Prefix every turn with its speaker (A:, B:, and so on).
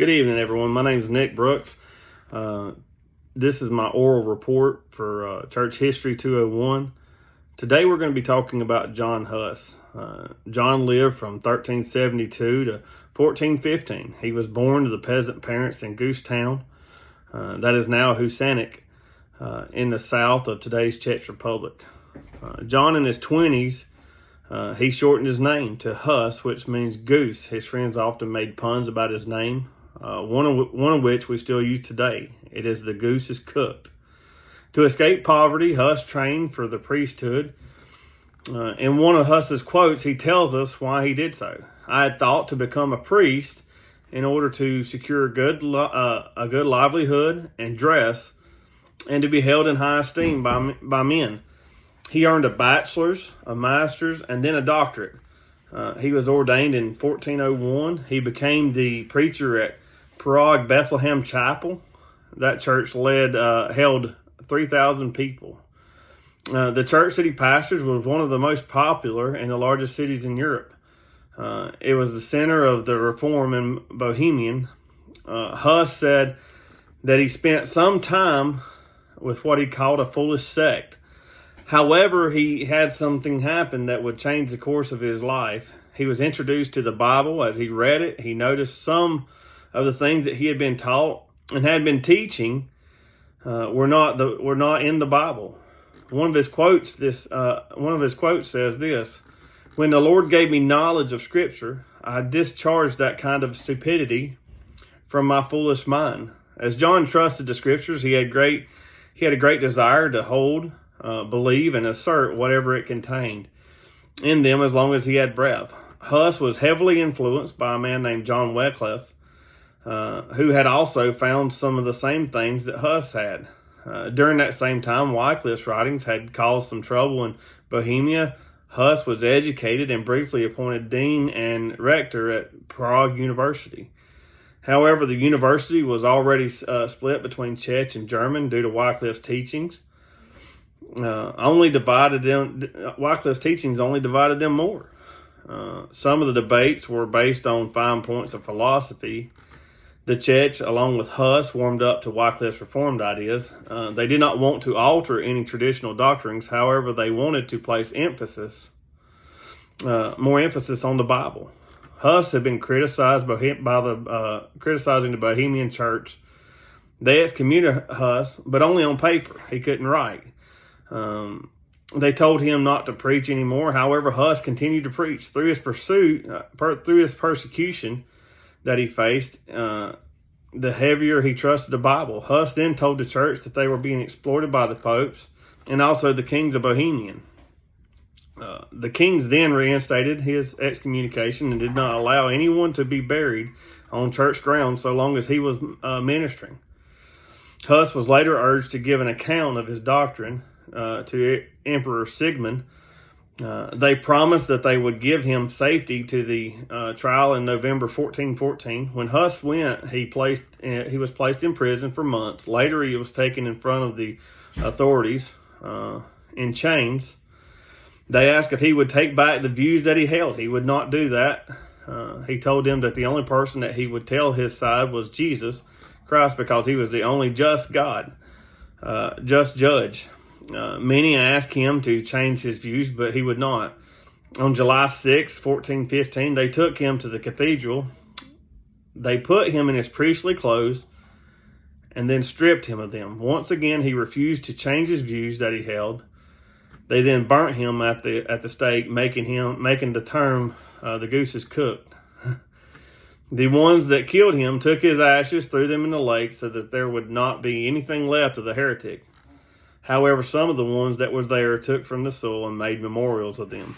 A: Good evening, everyone. My name is Nick Brooks. This is my oral report for Church History 201. Today we're going to be talking about John Huss. John lived from 1372 to 1415. He was born to the peasant parents in Goostown, that is now Husanik, in the south of today's Czech Republic. John in his 20s, he shortened his name to Huss, which means goose. His friends often made puns about his name, one of which we still use today. It is the goose is cooked. To escape poverty, Huss trained for the priesthood. In one of Huss's quotes, he tells us why he did so. I had thought to become a priest in order to secure a good livelihood and dress, and to be held in high esteem by men. He earned a bachelor's, a master's, and then a doctorate. He was ordained in 1401. He became the preacher at Prague Bethlehem Chapel. That church held 3,000 people. The church that he pastors was one of the most popular in the largest cities in Europe. It was the center of the reform in Bohemian. Huss said that he spent some time with what he called a foolish sect. However, he had something happen that would change the course of his life. He was introduced to the Bible. As he read it, he noticed some of the things that he had been taught and had been teaching were not in the Bible. One of his quotes says this: "When the Lord gave me knowledge of Scripture, I discharged that kind of stupidity from my foolish mind." As John trusted the Scriptures, he had a great desire to hold, believe, and assert whatever it contained in them as long as he had breath. Huss was heavily influenced by a man named John Wycliffe, who had also found some of the same things that Huss had. During that same time, Wycliffe's writings had caused some trouble in Bohemia. Huss was educated and briefly appointed dean and rector at Prague University. However, the university was already split between Czech and German due to Wycliffe's teachings. Wycliffe's teachings only divided them more. Some of the debates were based on fine points of philosophy. The Czechs, along with Huss, warmed up to Wycliffe's reformed ideas. They did not want to alter any traditional doctrines. However, they wanted to place more emphasis on the Bible. Huss had been criticizing the Bohemian church. They excommunicated Huss, but only on paper. He couldn't write. They told him not to preach anymore. However, Huss continued to preach. Through his persecution that he faced, the heavier he trusted the Bible. Huss then told the church that they were being exploited by the popes and also the kings of Bohemian. The kings then reinstated his excommunication and did not allow anyone to be buried on church ground so long as he was ministering. Huss was later urged to give an account of his doctrine to Emperor Sigmund. They promised that they would give him safety to the trial in November 1414. When Huss went, he was placed in prison for months. Later, he was taken in front of the authorities in chains. They asked if he would take back the views that he held. He would not do that. He told them that the only person that he would tell his side was Jesus Christ, because he was the only just God, just judge. Many asked him to change his views, but he would not. On July 6, 1415, they took him to the cathedral. They put him in his priestly clothes and then stripped him of them. Once again, he refused to change his views that he held. They then burnt him at the stake, making the term the goose is cooked. The ones that killed him took his ashes, threw them in the lake, so that there would not be anything left of the heretic. However, some of the ones that were there took from the soil and made memorials of them.